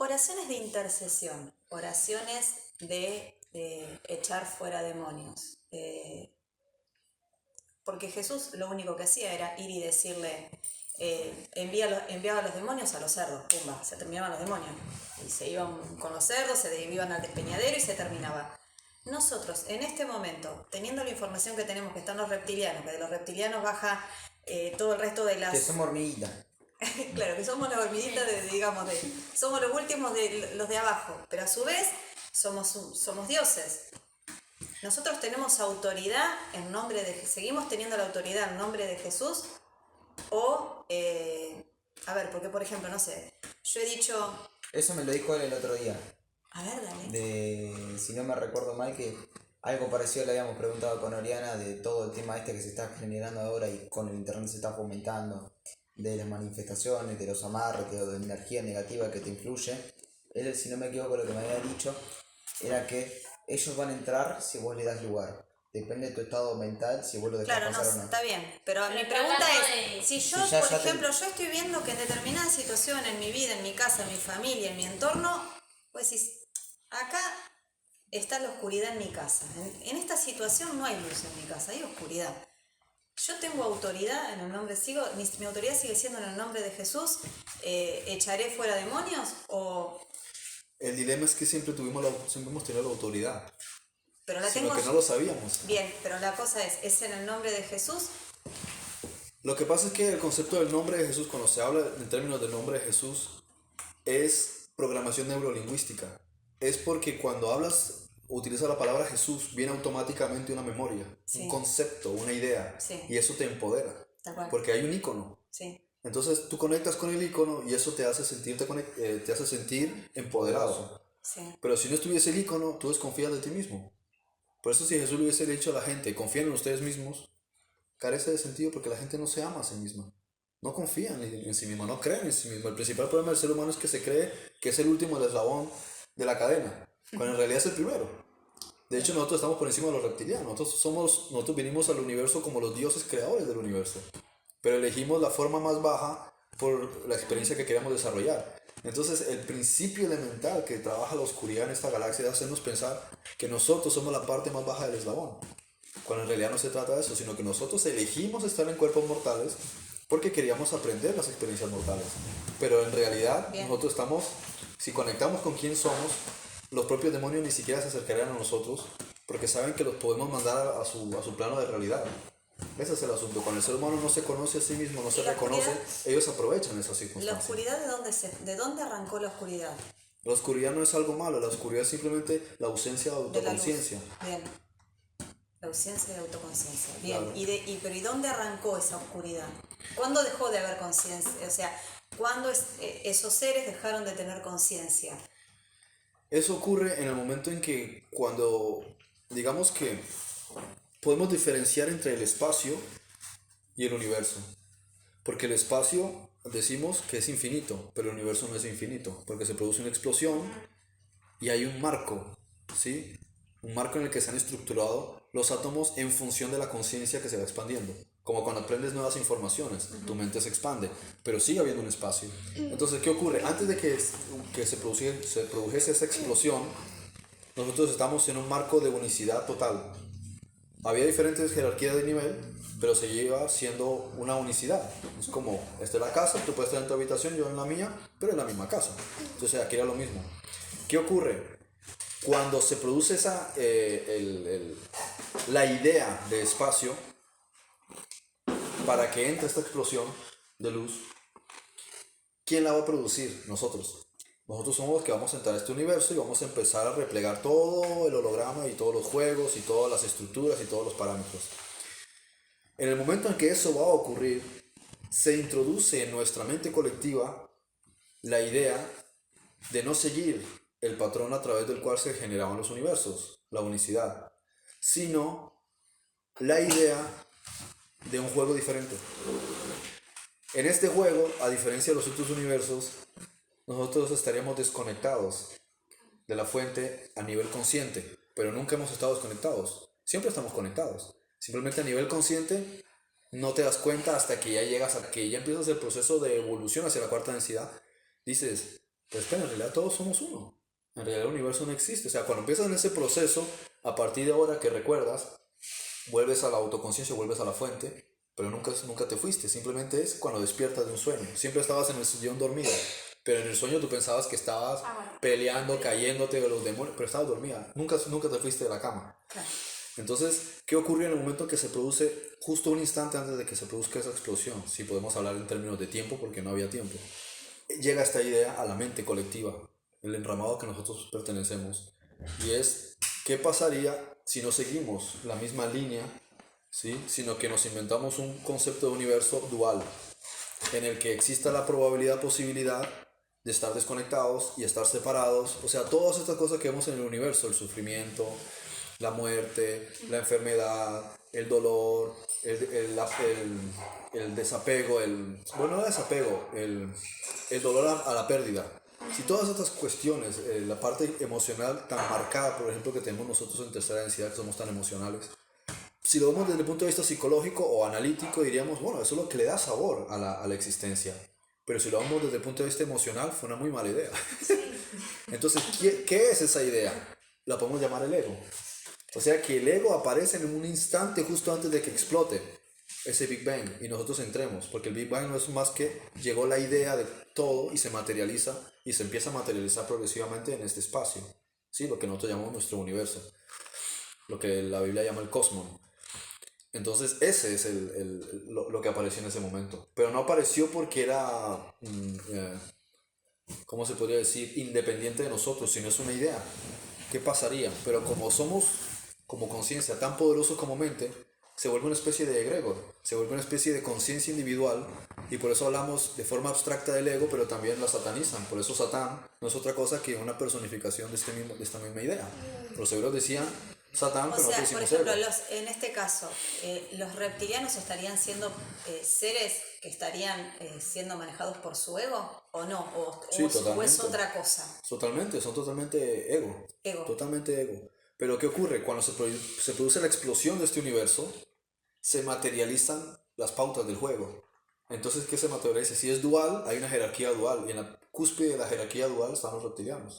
Oraciones de intercesión, oraciones de echar fuera demonios. Porque Jesús lo único que hacía era ir y decirle, enviaba a los demonios a los cerdos, pumba, se terminaban los demonios. Y se iban con los cerdos, se iban al despeñadero y se terminaba. Nosotros, en este momento, teniendo la información que tenemos, que están los reptilianos, que de los reptilianos baja todo el resto de las... Que somos hormiguitas. Claro, que somos las hormiguitas, somos los últimos de los de abajo, pero a su vez somos dioses. Nosotros tenemos autoridad en nombre de... ¿Seguimos teniendo la autoridad en nombre de Jesús? O, a ver, porque por ejemplo, no sé, yo he dicho... Eso me lo dijo él el otro día. A ver, dale. Si no me recuerdo mal, que algo parecido le habíamos preguntado con Oriana de todo el tema este que se está generando ahora y con el internet se está fomentando, de las manifestaciones, de los amarres, de la energía negativa que te influye. Él, si no me equivoco, lo que me había dicho era que ellos van a entrar si vos le das lugar. Depende de tu estado mental, si vos lo dejas Claro, pasar o no. Está bien, pero mi pregunta es, si yo, por ejemplo, yo estoy viendo que en determinada situación en mi vida, en mi casa, en mi familia, en mi entorno, pues decís, acá está la oscuridad en mi casa. En esta situación no hay luz en mi casa, hay oscuridad. Yo tengo autoridad en el nombre, mi autoridad sigue siendo en el nombre de Jesús, ¿echaré fuera demonios o...? El dilema es que siempre hemos tenido la autoridad, Pero la sino tengo... que no lo sabíamos. Bien, pero la cosa ¿es en el nombre de Jesús? Lo que pasa es que el concepto del nombre de Jesús, cuando se habla en términos del nombre de Jesús, es programación neurolingüística. Es porque cuando utilizas la palabra Jesús, viene automáticamente una memoria, Sí. un concepto, una idea, Sí. y eso te empodera, Tal cual. porque hay un icono. Sí. Entonces tú conectas con el icono y eso te hace sentir empoderado. Sí. Pero si no estuviese el icono, tú desconfías de ti mismo. Por eso si Jesús le hubiese dicho a la gente, confíen en ustedes mismos, carece de sentido porque la gente no se ama a sí misma. No confían en sí misma, no creen en sí misma. El principal problema del ser humano es que se cree que es el último del eslabón de la cadena, cuando en realidad es el primero. De hecho, nosotros estamos por encima de los reptilianos. Nosotros vinimos al universo como los dioses creadores del universo. Pero elegimos la forma más baja por la experiencia que queríamos desarrollar. Entonces, el principio elemental que trabaja la oscuridad en esta galaxia es hacernos pensar que nosotros somos la parte más baja del eslabón. Cuando en realidad no se trata de eso, sino que nosotros elegimos estar en cuerpos mortales porque queríamos aprender las experiencias mortales. Pero en realidad, Bien. nosotros si conectamos con quién somos, los propios demonios ni siquiera se acercarían a nosotros porque saben que los podemos mandar a su plano de realidad. Ese es el asunto. Cuando el ser humano no se conoce a sí mismo, no se reconoce, ellos aprovechan esas circunstancias. ¿La oscuridad de dónde arrancó la oscuridad? La oscuridad no es algo malo, la oscuridad es simplemente la ausencia de autoconciencia. Bien. La ausencia de autoconciencia. Bien. Claro. Pero ¿y dónde arrancó esa oscuridad? ¿Cuándo dejó de haber conciencia? O sea, ¿cuándo esos seres dejaron de tener conciencia? Eso ocurre en el momento en que digamos que podemos diferenciar entre el espacio y el universo. Porque el espacio decimos que es infinito, pero el universo no es infinito, porque se produce una explosión y hay un marco, ¿sí? Un marco en el que se han estructurado los átomos en función de la conciencia que se va expandiendo. Como cuando aprendes nuevas informaciones, tu mente se expande, pero sigue habiendo un espacio. Entonces, ¿qué ocurre? Antes de que se produjese esa explosión, nosotros estamos en un marco de unicidad total. Había diferentes jerarquías de nivel, pero se lleva siendo una unicidad. Es como, esta es la casa, tú puedes estar en tu habitación, yo en la mía, pero en la misma casa. Entonces aquí era lo mismo. ¿Qué ocurre? Cuando se produce la idea de espacio, para que entre esta explosión de luz, ¿quién la va a producir? Nosotros. Nosotros somos los que vamos a entrar a este universo y vamos a empezar a replegar todo el holograma y todos los juegos y todas las estructuras y todos los parámetros. En el momento en que eso va a ocurrir, se introduce en nuestra mente colectiva la idea de no seguir el patrón a través del cual se generaban los universos, la unicidad, sino la idea de un juego diferente. En este juego, a diferencia de los otros universos, nosotros estaríamos desconectados de la fuente a nivel consciente, pero nunca hemos estado desconectados. Siempre estamos conectados. Simplemente a nivel consciente no te das cuenta hasta que ya llegas a que ya empiezas el proceso de evolución hacia la cuarta densidad. Dices, Pero espera, en realidad todos somos uno. En realidad el universo no existe. O sea, cuando empiezas en ese proceso, a partir de ahora que recuerdas, vuelves a la autoconciencia, vuelves a la fuente, pero nunca te fuiste. Simplemente es cuando despiertas de un sueño. Siempre estabas en el sillón dormida, pero en el sueño tú pensabas que estabas peleando, cayéndote de los demonios, pero estabas dormida. Nunca te fuiste de la cama. Entonces, ¿qué ocurrió en el momento que se produce, justo un instante antes de que se produzca esa explosión? Si podemos hablar en términos de tiempo, porque no había tiempo. Llega esta idea a la mente colectiva, el entramado que nosotros pertenecemos, y es, ¿qué pasaría si no seguimos la misma línea, ¿sí? Sino que nos inventamos un concepto de universo dual, en el que exista la posibilidad de estar desconectados y estar separados? O sea, todas estas cosas que vemos en el universo, el sufrimiento, la muerte, la enfermedad, el dolor, el desapego, bueno, no desapego, el dolor a la pérdida. Si todas estas cuestiones, la parte emocional tan marcada, por ejemplo, que tenemos nosotros en tercera densidad, que somos tan emocionales, si lo vemos desde el punto de vista psicológico o analítico, diríamos, bueno, eso es lo que le da sabor a la existencia. Pero si lo vemos desde el punto de vista emocional, fue una muy mala idea. Entonces, ¿qué es esa idea? La podemos llamar el ego. O sea que el ego aparece en un instante justo antes de que explote ese Big Bang y nosotros entremos, porque el Big Bang no es más que llegó la idea de todo y se materializa y se empieza a materializar progresivamente en este espacio, ¿sí? Lo que nosotros llamamos nuestro universo, lo que la Biblia llama el cosmos. Entonces ese es lo que apareció en ese momento, pero no apareció porque era, ¿cómo se podría decir?, independiente de nosotros, sino es una idea. ¿Qué pasaría? Pero como somos, como conciencia, tan poderosos como mente, se vuelve una especie de egregor, se vuelve una especie de conciencia individual, y por eso hablamos de forma abstracta del ego, pero también la satanizan. Por eso Satán no es otra cosa que una personificación de esta misma idea. Los hebreos decían Satán, pero O sea, no por decimos ejemplo, ego. en este caso, los reptilianos estarían siendo seres que estarían siendo manejados por su ego, ¿o no? Sí, O totalmente. es otra cosa. Totalmente, son totalmente ego. Ego. Totalmente ego. Pero ¿qué ocurre? Cuando se produce la explosión de este universo, se materializan las pautas del juego. Entonces, ¿qué se materializa? Si es dual, hay una jerarquía dual, y en la cúspide de la jerarquía dual están los reptilianos.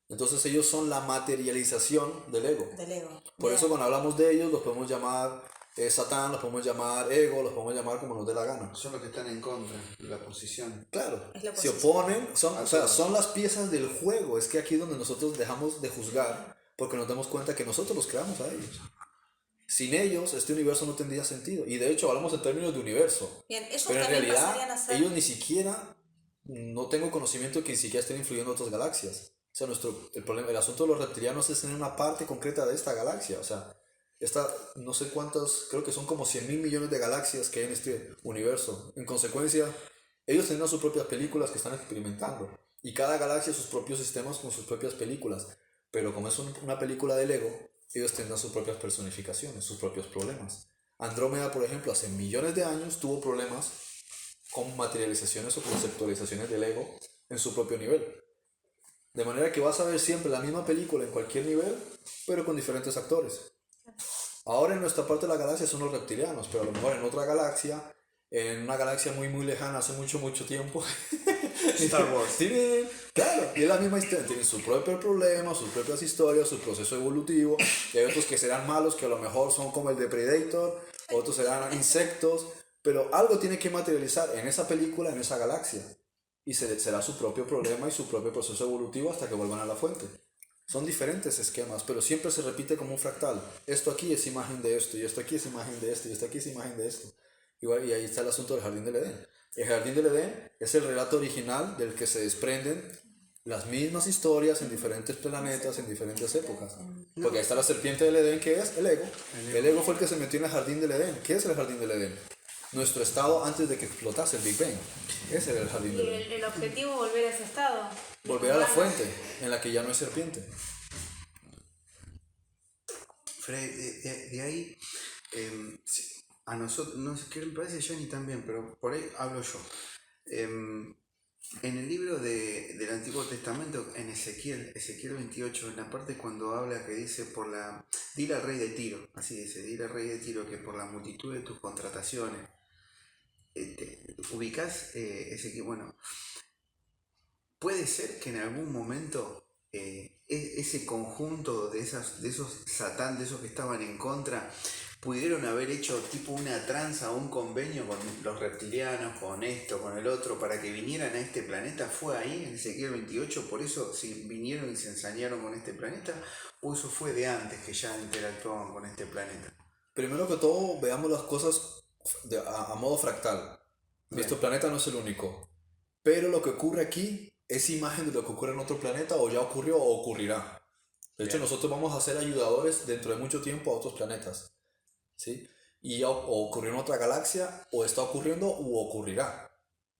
Entonces ellos son la materialización del ego. Del ego. Por Bien. eso cuando hablamos de ellos los podemos llamar Satán, los podemos llamar ego, los podemos llamar como nos dé la gana. Son los que están en contra de la posición. Claro, Es la se posición. oponen, o sea, son las piezas del juego. Es que aquí es donde nosotros dejamos de juzgar porque nos damos cuenta que nosotros los creamos a ellos. Sin ellos este universo no tendría sentido. Y de hecho hablamos en términos de universo. Bien, ellos Pero en también realidad pasarían a ser... ellos ni siquiera, no tengo conocimiento de que ni siquiera estén influyendo en otras galaxias. O sea, el asunto de los reptilianos es tener una parte concreta de esta galaxia. O sea, no sé cuántas, creo que son como 100.000 millones de galaxias que hay en este universo. En consecuencia, ellos tienen sus propias películas que están experimentando. Y cada galaxia sus propios sistemas con sus propias películas. Pero como es una película del ego, ellos tendrán sus propias personificaciones, sus propios problemas. Andrómeda, por ejemplo, hace millones de años tuvo problemas con materializaciones o conceptualizaciones del ego en su propio nivel. De manera que vas a ver siempre la misma película en cualquier nivel, pero con diferentes actores. Ahora en nuestra parte de la galaxia son los reptilianos, pero a lo mejor en otra galaxia, en una galaxia muy muy lejana, hace mucho mucho tiempo, Star Wars. Claro, y es la misma historia, tienen sus propios problemas, sus propias historias, su proceso evolutivo, y hay otros que serán malos, que a lo mejor son como el de Predator, otros serán insectos, pero algo tiene que materializar en esa película, en esa galaxia, y será su propio problema y su propio proceso evolutivo hasta que vuelvan a la fuente. Son diferentes esquemas, pero siempre se repite como un fractal. Esto aquí es imagen de esto, y esto aquí es imagen de esto, y esto aquí es imagen de esto. Igual, y ahí está el asunto del Jardín del Edén. El Jardín del Edén es el relato original del que se desprenden las mismas historias en diferentes planetas, en diferentes épocas. Porque ahí está la serpiente del Edén, que es el ego. El ego fue el que se metió en el Jardín del Edén. ¿Qué es el Jardín del Edén? Nuestro estado antes de que explotase el Big Bang. Ese era el Jardín Y del Edén. el objetivo es volver a ese estado. Volver a la fuente, en la que ya no es serpiente. Fred, de ahí, a nosotros, no sé, que me parece Johnny también, pero por ahí hablo yo. En el libro del Antiguo Testamento, en Ezequiel 28, en la parte cuando habla que dice dile al rey de Tiro, así dice, dile al rey de Tiro que por la multitud de tus contrataciones, ubicás Ezequiel, bueno, puede ser que en algún momento ese conjunto de esos satán, de esos que estaban en contra, pudieron haber hecho tipo una tranza o un convenio con los reptilianos, con esto, con el otro, para que vinieran a este planeta. ¿Fue ahí en Ezequiel 28? ¿Por eso si vinieron y se ensañaron con este planeta? ¿O eso fue de antes que ya interactuaban con este planeta? Primero que todo, veamos las cosas a modo fractal. Nuestro planeta no es el único. Pero lo que ocurre aquí es imagen de lo que ocurre en otro planeta, o ya ocurrió o ocurrirá. De hecho, nosotros vamos a ser ayudadores dentro de mucho tiempo a otros planetas. ¿Sí? Y ya o ocurrió en otra galaxia, o está ocurriendo u ocurrirá.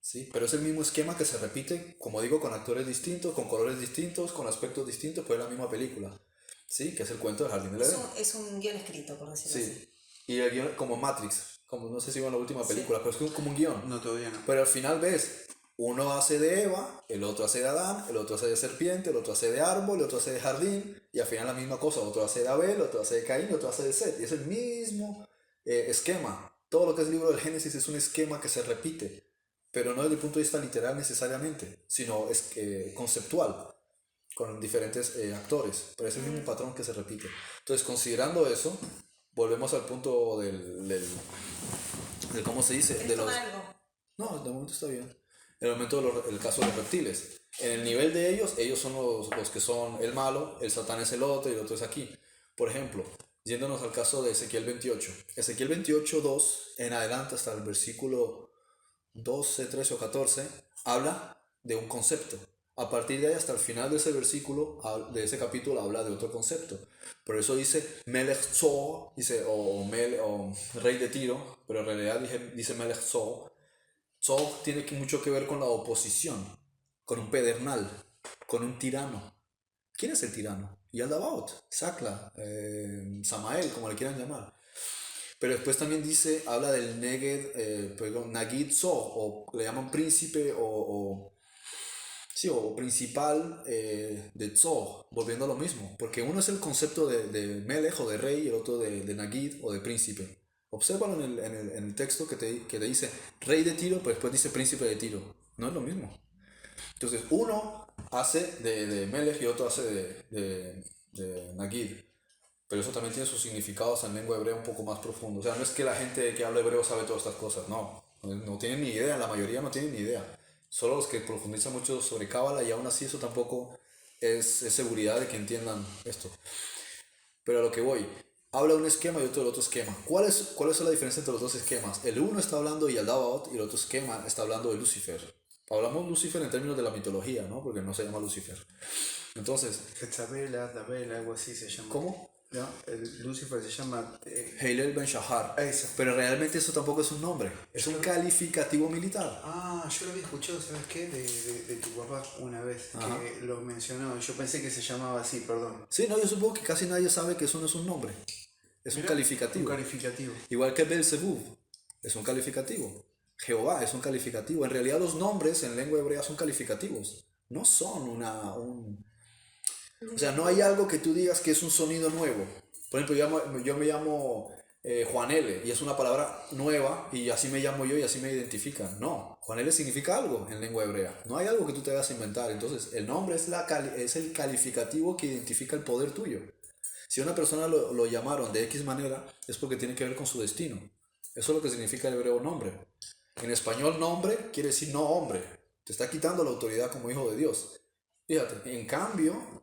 ¿Sí? Pero es el mismo esquema que se repite, como digo, con actores distintos, con colores distintos, con aspectos distintos, pero es la misma película. ¿Sí? Que es el cuento del Jardín del Edén. Es un guión escrito, por decirlo así. Sí. Y el guión como Matrix, como no sé si iba en la última película, pero es como un guión. No, todavía no. Pero al final ves, uno hace de Eva, el otro hace de Adán, el otro hace de serpiente, el otro hace de árbol, el otro hace de jardín, y al final la misma cosa, otro hace de Abel, otro hace de Caín, otro hace de Set, y es el mismo esquema. Todo lo que es el libro del Génesis es un esquema que se repite, pero no desde el punto de vista literal necesariamente, sino es conceptual, con diferentes actores, pero es el mismo patrón que se repite. Entonces, considerando eso, volvemos al punto del ¿cómo se dice? De los... algo. No, de momento está bien. En el momento del caso de los reptiles. En el nivel de ellos son los que son el malo, el satán es el otro y el otro es aquí. Por ejemplo, yéndonos al caso de Ezequiel 28. Ezequiel 28, 2 en adelante hasta el versículo 12, 13 o 14, habla de un concepto. A partir de ahí hasta el final de ese versículo, de ese capítulo, habla de otro concepto. Por eso dice Melech Tzor, dice, o rey de Tiro, pero en realidad dice Melech Tzor. Tzor tiene mucho que ver con la oposición, con un pedernal, con un tirano. ¿Quién es el tirano? Yaldabaoth, Sakla, Samael, como le quieran llamar. Pero después también dice, habla del Nagid Tzor, o le llaman príncipe o principal de Tzor, volviendo a lo mismo, porque uno es el concepto de Melech o de rey y el otro de Nagid o de príncipe. Obsérvalo en el texto que te dice rey de Tiro, pero después dice príncipe de Tiro. No es lo mismo. Entonces, uno hace de Melech y otro hace de Nagid. Pero eso también tiene sus significados en lengua hebrea un poco más profundo. O sea, no es que la gente que habla hebreo sabe todas estas cosas, no. No tienen ni idea, la mayoría no tienen ni idea. Solo los que profundizan mucho sobre Cábala, y aún así eso tampoco es seguridad de que entiendan esto. Pero a lo que voy, habla de un esquema y otro del otro esquema. ¿Cuál es la diferencia entre los dos esquemas? El uno está hablando de Yaldabaoth y el otro esquema está hablando de Lucifer. Hablamos de Lucifer en términos de la mitología, ¿no? Porque no se llama Lucifer. Entonces... Jezabela, Dabela, algo así se llama. ¿Cómo? No, el Lucifer se llama... Heilel Ben Shahar. Eso. Pero realmente eso tampoco es un nombre. Es un calificativo militar. Ah, yo lo había escuchado, ¿sabes qué? De tu papá una vez. Ajá. Que lo mencionó. Yo pensé que se llamaba así, perdón. Sí, no, yo supongo que casi nadie sabe que eso no es un nombre. Es un calificativo. Un calificativo. Igual que Belzebub. Es un calificativo. Jehová es un calificativo. En realidad los nombres en lengua hebrea son calificativos. No son o sea, no hay algo que tú digas que es un sonido nuevo. Por ejemplo, yo me llamo Juan L. y es una palabra nueva y así me llamo yo y así me identifican. No, Juan L. significa algo en lengua hebrea. No hay algo que tú te hagas inventar. Entonces, el nombre es el calificativo que identifica el poder tuyo. Si a una persona lo llamaron de X manera, es porque tiene que ver con su destino. Eso es lo que significa el hebreo nombre. En español, nombre quiere decir no hombre. Te está quitando la autoridad como hijo de Dios. Fíjate, en cambio...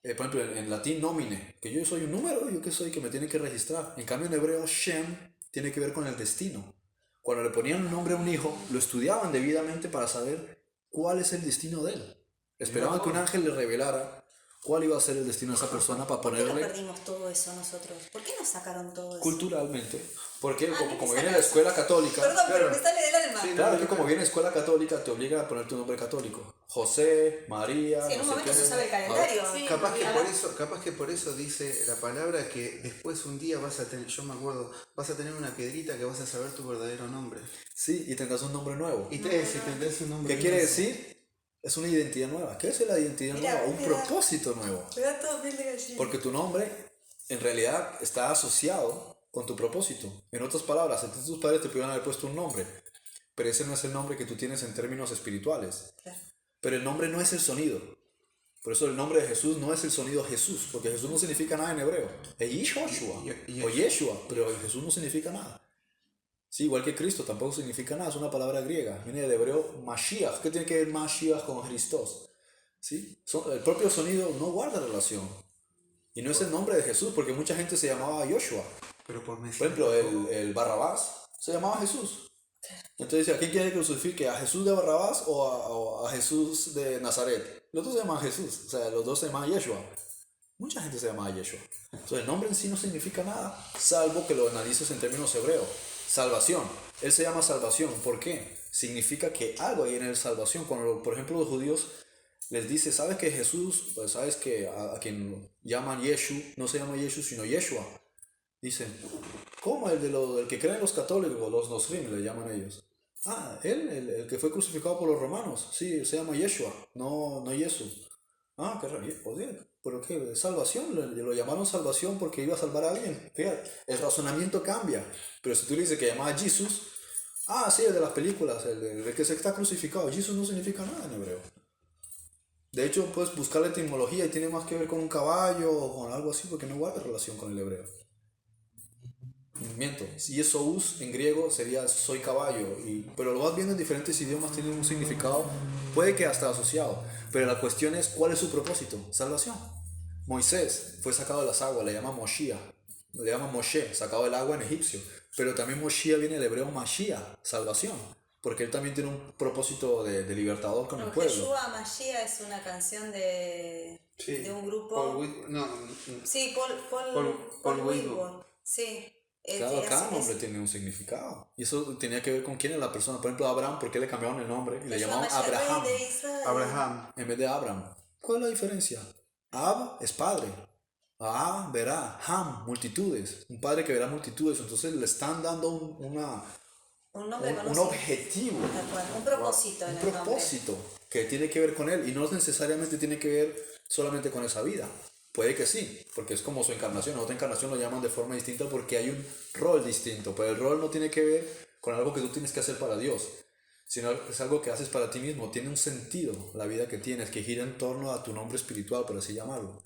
por ejemplo, en latín nomine, que yo soy un número, yo que soy, que me tiene que registrar. En cambio en hebreo Shem tiene que ver con el destino. Cuando le ponían un nombre a un hijo, lo estudiaban debidamente para saber cuál es el destino de él. Esperaban que un ángel le revelara cuál iba a ser el destino de esa persona para ¿Por qué ponerle... no perdimos todo eso nosotros? ¿Por qué nos sacaron todo eso? Culturalmente. Porque no como me viene de la sacas. escuela católica... Perdón, claro, pero me sale del alma. claro, que como viene de escuela católica, te obliga a poner tu nombre católico. José, María... Sí, en no un sé momento qué. se sabe el calendario. Sí, Capaz claro. que por eso dice la palabra que después un día vas a tener, yo me acuerdo, vas a tener una piedrita que vas a saber tu verdadero nombre. Sí, y tendrás un nombre nuevo. Y si tendrás un nombre ¿Qué quiere nuevo. decir? Es una identidad nueva. ¿Qué es la identidad Mira, nueva? Un mira. propósito nuevo. Me da todo piel de gallina. Porque tu nombre en realidad está asociado con tu propósito. En otras palabras, entonces tus padres te pudieron haber puesto un nombre, pero ese no es el nombre que tú tienes en términos espirituales. Claro. Pero el nombre no es el sonido. Por eso el nombre de Jesús no es el sonido Jesús, porque Jesús no significa nada en hebreo. Es Yeshua o Yeshua, pero Jesús no significa nada. Sí, igual que Cristo tampoco significa nada, es una palabra griega. Viene del hebreo Mashiach. ¿Qué tiene que ver Mashiach con Christos? ¿Sí? El propio sonido no guarda relación. Y no es el nombre de Jesús, porque mucha gente se llamaba Joshua. Pero por Por ejemplo, mesiánico. el Barrabás se llamaba Jesús. Entonces dice, ¿a quién quiere que crucifique? ¿A Jesús de Barrabás o a Jesús de Nazaret? Los dos se llaman Jesús, o sea, los dos se llaman Yeshua. Mucha gente se llama Yeshua. Entonces el nombre en sí no significa nada, salvo que lo analices en términos hebreos. Salvación. Él se llama salvación. ¿Por qué? Significa que algo hay en él salvación. Cuando, por ejemplo, los judíos les dice, ¿sabes que Jesús, pues sabes que a quien llaman Yeshu, no se llama Yeshu, sino Yeshua? Dicen, ¿cómo? El que creen los católicos, los Nosrim le llaman ellos. Ah, él, el que fue crucificado por los romanos, sí, se llama Yeshua, no Yesu. Ah, qué raro, ¿pero qué? ¿Salvación? Lo llamaron salvación porque iba a salvar a alguien. Fíjate, el razonamiento cambia. Pero si tú le dices que llamaba Jesus, ah, sí, el de las películas, el que se está crucificado. Jesus no significa nada en hebreo. De hecho, puedes buscar la etimología y tiene más que ver con un caballo o con algo así porque no guarda relación con el hebreo. Miento, si es sous en griego sería soy caballo, pero lo vas viendo en diferentes idiomas, tiene un significado, puede que hasta asociado, pero la cuestión es cuál es su propósito, salvación. Moisés fue sacado de las aguas, le llama Moshiach, le llama Moshe, sacado del agua en egipcio, pero también Moshiach viene del hebreo Mashiach, salvación, porque él también tiene un propósito de libertador con el pueblo. Yeshua Mashiach es una canción de un grupo. Paul Whitmore. Sí. Claro, cada nombre tiene un significado. Y eso tenía que ver con quién es la persona. Por ejemplo, Abraham, ¿por qué le cambiaron el nombre? Y le llamaban Abraham Abraham. en vez de Abraham. ¿Cuál es la diferencia? Ab es padre. Ah, verá. Ham, multitudes. Un padre que verá multitudes. Entonces le están dando un objetivo. Un propósito en Un el nombre. propósito que tiene que ver con él. Y no necesariamente tiene que ver solamente con esa vida. Puede que sí, porque es como su encarnación. A otra encarnación lo llaman de forma distinta porque hay un rol distinto. Pero el rol no tiene que ver con algo que tú tienes que hacer para Dios, sino es algo que haces para ti mismo. Tiene un sentido la vida que tienes, que gira en torno a tu nombre espiritual, por así llamarlo.